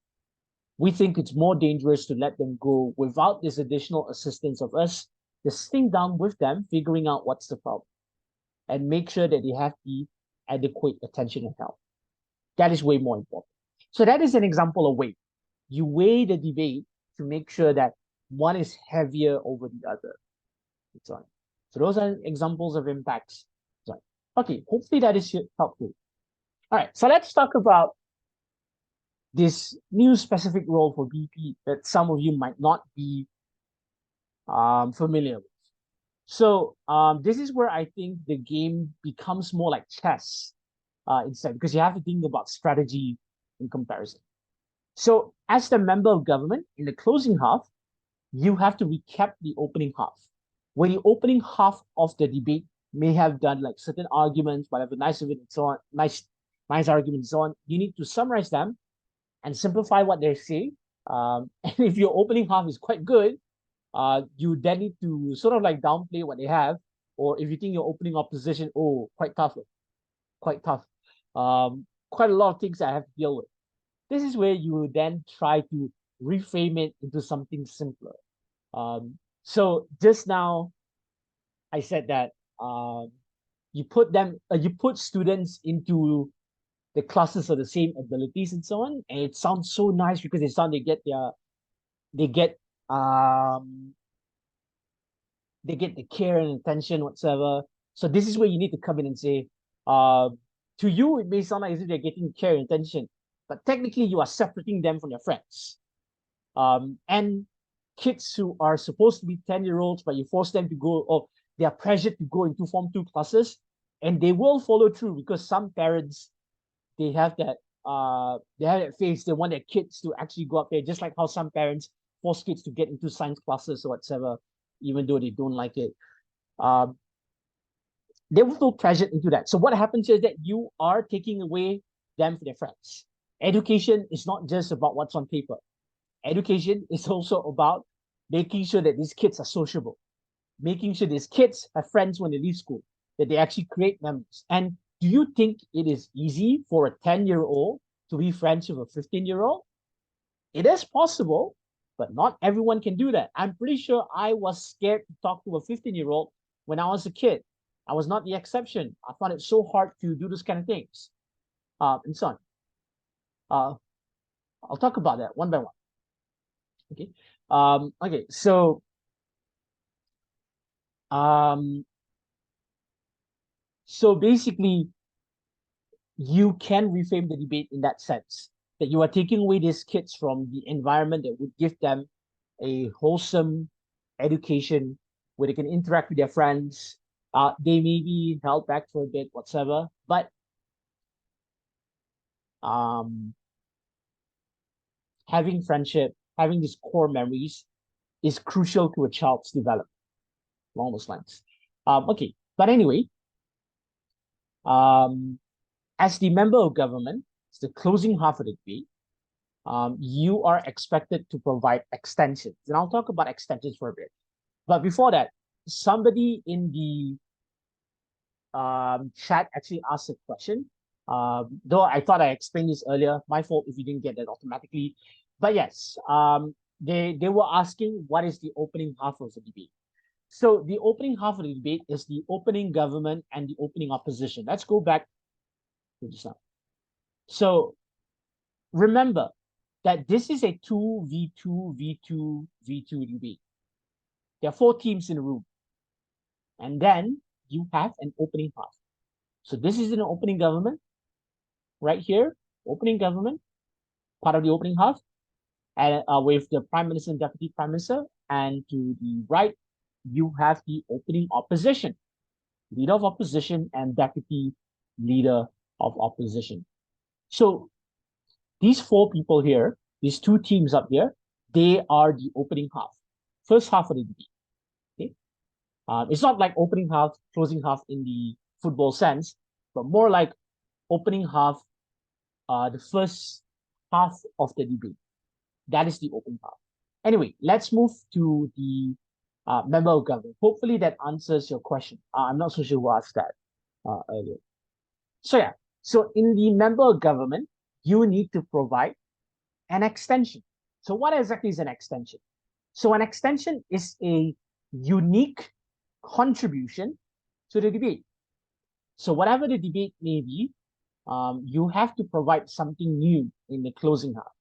We think it's more dangerous to let them go without this additional assistance of us, just sitting down with them, figuring out what's the problem, and make sure that they have the adequate attention and help. That is way more important. So that is an example of weight. You weigh the debate to make sure that one is heavier over the other. So those are examples of impacts. Okay, hopefully that is helpful. All right, so let's talk about this new specific role for BP that some of you might not be familiar with. So this is where I think the game becomes more like chess instead, because you have to think about strategy in comparison. So as the member of government in the closing half, you have to recap the opening half, where the opening half of the debate may have done like certain arguments, whatever, nice of it and so on, nice arguments and so on. You need to summarize them and simplify what they say. And if your opening half is quite good, you then need to sort of like downplay what they have. Or if you think your opening opposition, oh, quite tough. Quite a lot of things I have to deal with. This is where you then try to reframe it into something simpler. So just now, I said that you put students into the classes of the same abilities and so on, and it sounds so nice because they get the care and attention whatsoever. So this is where you need to come in and say, to you it may sound like as if they're getting care and attention, but technically you are separating them from their friends. And kids who are supposed to be 10-year-olds, but you force them to go, or they are pressured to go into Form 2 classes, and they will follow through because some parents, they have that face. They want their kids to actually go up there, just like how some parents force kids to get into science classes or whatever, even though they don't like it. They will feel pressured into that. So what happens is that you are taking away them from their friends. Education is not just about what's on paper. Education is also about making sure that these kids are sociable, making sure these kids have friends when they leave school, that they actually create memories. And do you think it is easy for a 10-year-old to be friends with a 15-year-old? It is possible, but not everyone can do that. I'm pretty sure I was scared to talk to a 15-year-old when I was a kid. I was not the exception. I found it so hard to do those kind of things. And so on. I'll talk about that one by one. Okay. Okay. So basically, you can reframe the debate in that sense, that you are taking away these kids from the environment that would give them a wholesome education where they can interact with their friends. They may be held back for a bit, whatsoever, but having friendship, having these core memories is crucial to a child's development along those lines. Okay, but anyway, as the member of government, it's the closing half of the debate, you are expected to provide extensions. And I'll talk about extensions for a bit. But before that, somebody in the chat actually asked a question. Though I thought I explained this earlier, my fault if you didn't get that automatically. But yes, they were asking what is the opening half of the debate. So the opening half of the debate is the opening government and the opening opposition. Let's go back to this now. So remember that this is a 2v2 debate. There are 4 teams in the room. And then you have an opening half. So this is an opening government. Right here, opening government, part of the opening half. and with the Prime Minister and Deputy Prime Minister. And to the right, you have the opening opposition, leader of opposition and deputy leader of opposition. So these four people here, these two teams up here, they are the opening half, first half of the debate. Okay, it's not like opening half, closing half in the football sense, but more like opening half, the first half of the debate. That is the opening half. Anyway, let's move to the member of government. Hopefully that answers your question. I'm not so sure who asked that earlier. So yeah, so in the member of government, you need to provide an extension. So what exactly is an extension? So an extension is a unique contribution to the debate. So whatever the debate may be, you have to provide something new in the closing half.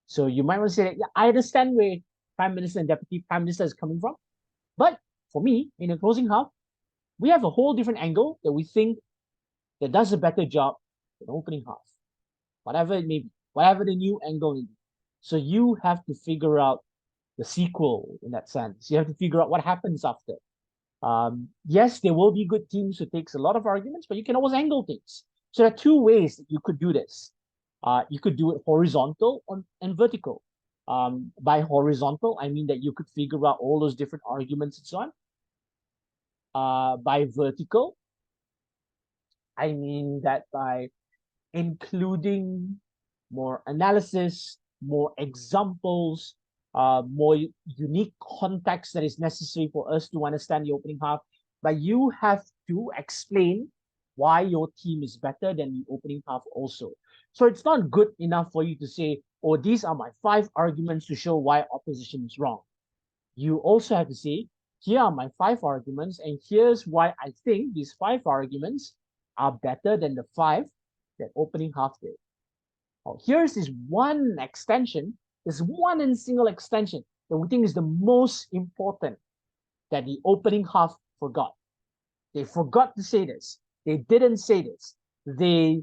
So you might want to say that, yeah, I understand where Prime Minister and Deputy Prime Minister is coming from, but for me, in the closing half, we have a whole different angle that we think that does a better job than opening half, whatever it may be, whatever the new angle may be. So you have to figure out the sequel in that sense. You have to figure out what happens after. Yes, there will be good teams who takes a lot of arguments, but you can always angle things. So there are two ways that you could do this. You could do it horizontal and vertical. By horizontal, I mean that you could figure out all those different arguments and so on. By vertical, I mean that by including more analysis, more examples, more unique context that is necessary for us to understand the opening half. But you have to explain why your team is better than the opening half also. So it's not good enough for you to say, oh, these are my 5 arguments to show why opposition is wrong. You also have to say, here are my 5 arguments, and here's why I think these 5 arguments are better than the 5 that opening half did. Oh, here's this one extension, this one and single extension that we think is the most important that the opening half forgot. They forgot to say this. They didn't say this. They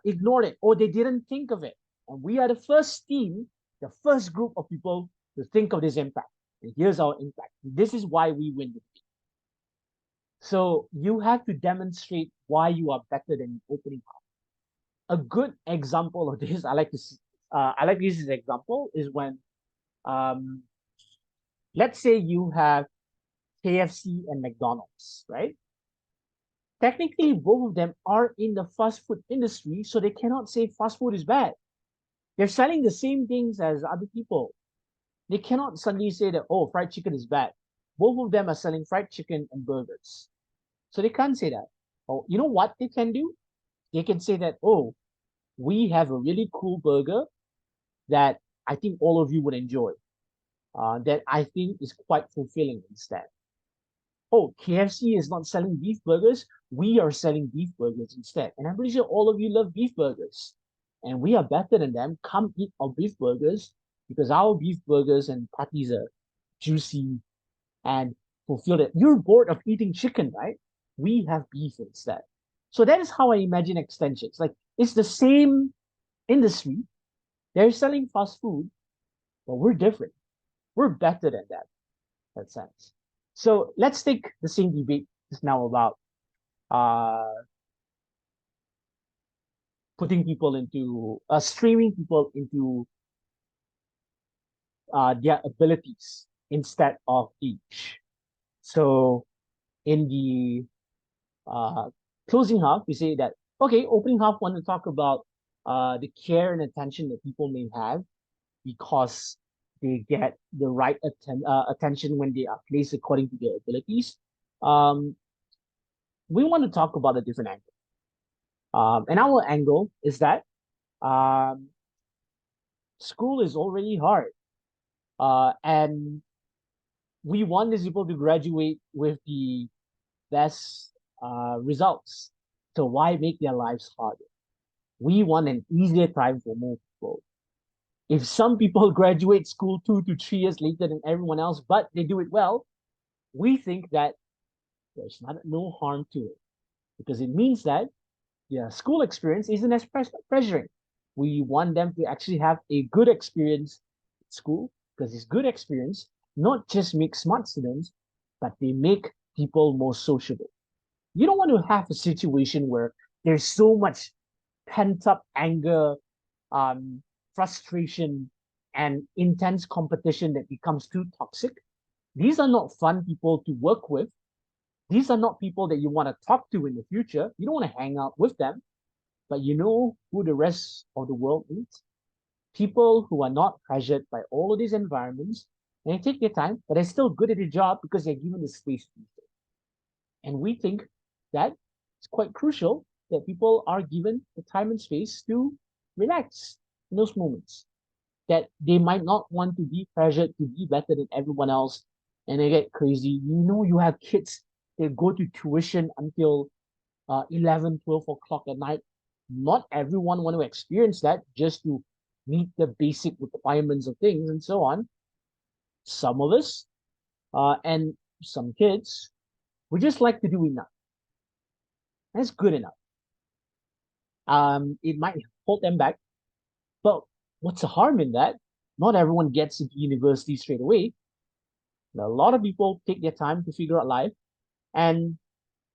ignored it, or they didn't think of it. And we are the first team, the first group of people to think of this impact. And here's our impact. This is why we win the debate. So you have to demonstrate why you are better than the opening half. A good example of this, I like to use this example is when, let's say you have KFC and McDonald's, right? Technically, both of them are in the fast food industry, so they cannot say fast food is bad. They're selling the same things as other people. They cannot suddenly say that, oh, fried chicken is bad. Both of them are selling fried chicken and burgers. So they can't say that. Oh, you know what they can do? They can say that, oh, we have a really cool burger that I think all of you would enjoy. That I think is quite fulfilling instead. Oh, KFC is not selling beef burgers. We are selling beef burgers instead. And I'm pretty sure all of you love beef burgers. And we are better than them. Come eat our beef burgers because our beef burgers and patties are juicy and fulfill it. You're bored of eating chicken, right? We have beef instead. So that is how I imagine extensions. Like it's the same industry. They're selling fast food, but we're different. We're better than that. That sense. So let's take the same debate just now about putting people into streaming people into their abilities instead of each. So in the closing half, we say that, okay, opening half want to talk about the care and attention that people may have because they get the right attention when they are placed according to their abilities. We want to talk about a different angle. And our angle is that school is already hard. And we want these people to graduate with the best results. So why make their lives harder? We want an easier time for more people. If some people graduate school 2 to 3 years later than everyone else, but they do it well, we think that there's no harm to it because it means that their school experience isn't as pressuring. We want them to actually have a good experience school because it's good experience, not just make smart students, but they make people more sociable. You don't want to have a situation where there's so much pent up anger, um, frustration, and intense competition that becomes too toxic. These are not fun people to work with. These are not people that you want to talk to in the future. You don't want to hang out with them, but you know who the rest of the world needs? People who are not pressured by all of these environments and they take their time, but they're still good at their job because they're given the space to do so. And we think that it's quite crucial that people are given the time and space to relax in those moments. That they might not want to be pressured to be better than everyone else and they get crazy. You know, you have kids that go to tuition until 11, 12 o'clock at night. Not everyone want to experience that just to meet the basic requirements of things and so on. Some of us and some kids, we just like to do enough. That's good enough. It might hold them back, but what's the harm in that? Not everyone gets into university straight away. A lot of people take their time to figure out life, and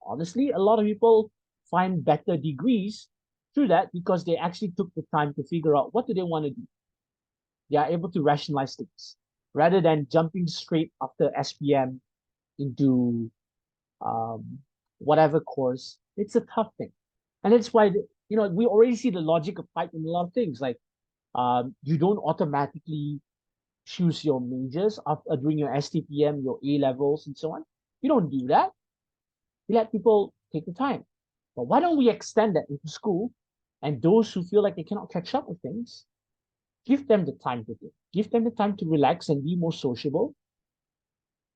honestly, a lot of people find better degrees through that because they actually took the time to figure out what do they want to do. They are able to rationalize things rather than jumping straight after SPM into um, whatever course. It's a tough thing, and that's why we already see the logic applied in a lot of things. Like you don't automatically choose your majors after doing your STPM, your A levels, and so on. You don't do that. You let people take the time. But why don't we extend that into school? And those who feel like they cannot catch up with things, give them the time to do. Give them the time to relax and be more sociable.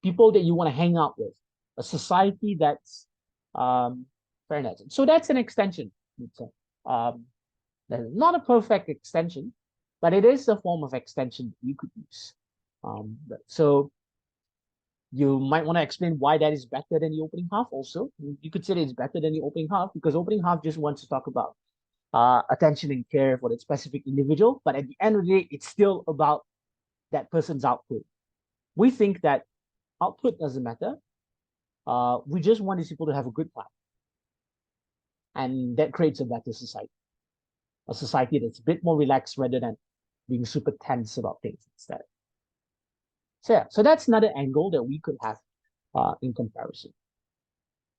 People that you want to hang out with. A society that's fair enough. So that's an extension. Um, not a perfect extension, but it is a form of extension you could use. So you might want to explain why that is better than the opening half also. You could say that it's better than the opening half because opening half just wants to talk about attention and care for the specific individual. But at the end of the day, it's still about that person's output. We think that output doesn't matter. We just want these people to have a good time. And that creates a better society. A society that's a bit more relaxed rather than being super tense about things instead. So yeah, so that's another angle that we could have in comparison.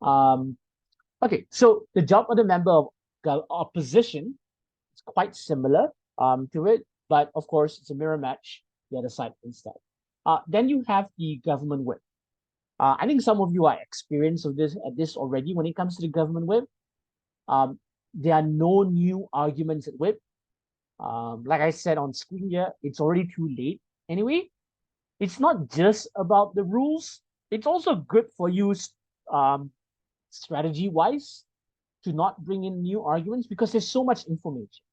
Okay, so the job of the member of opposition is quite similar to it, but of course it's a mirror match the other side instead. Then you have the government whip. I think some of you are experienced of this already when it comes to the government whip. There are no new arguments at whip. Like I said on screen here, it's already too late. Anyway, it's not just about the rules. It's also good for you strategy-wise to not bring in new arguments because there's so much information.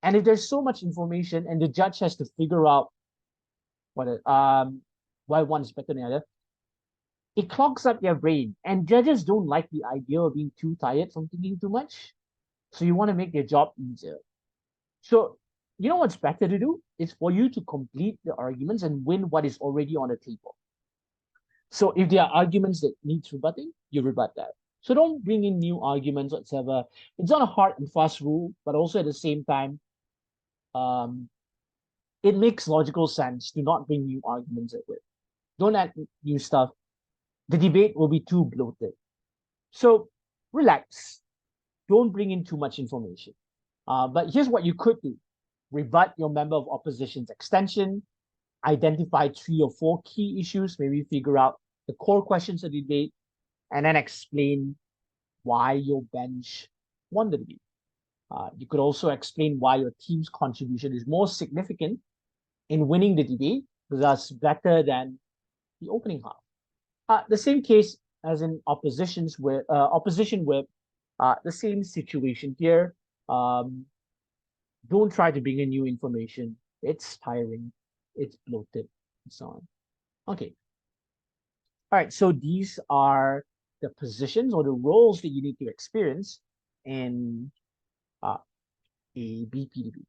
And if there's so much information and the judge has to figure out why one is better than the other, it clogs up their brain. And judges don't like the idea of being too tired from thinking too much. So you want to make their job easier. So you know what's better to do? It's for you to complete the arguments and win what is already on the table. So if there are arguments that need rebutting, you rebut that. So don't bring in new arguments whatsoever. It's not a hard and fast rule, but also at the same time, it makes logical sense to not bring new arguments at it. Don't add new stuff. The debate will be too bloated. So relax. Don't bring in too much information. But here's what you could do. Rebut your member of opposition's extension, identify 3 or 4 key issues, maybe figure out the core questions of the debate, and then explain why your bench won the debate. You could also explain why your team's contribution is more significant in winning the debate, thus better than the opening half. The same case as in opposition with the same situation here. Don't try to bring in new information. It's tiring, it's bloated, and so on. Okay. All right, so these are the positions or the roles that you need to experience in a BPDB.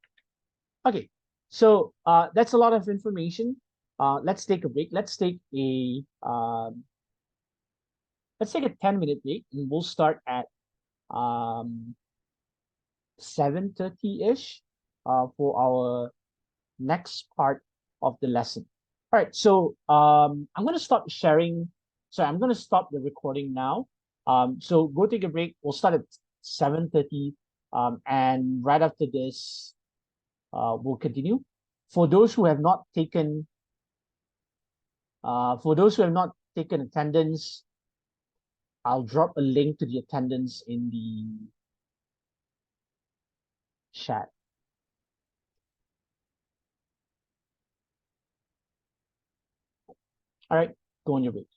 Okay, So that's a lot of information. Let's take a break. Let's take a 10-minute break, and we'll start at 7:30-ish for our next part of the lesson. All right, so I'm gonna stop sharing. Sorry, I'm gonna stop the recording now. So go take a break. We'll start at 7:30, and right after this, we'll continue. For those who have not taken, attendance, I'll drop a link to the attendance in the chat. All right, go on your break.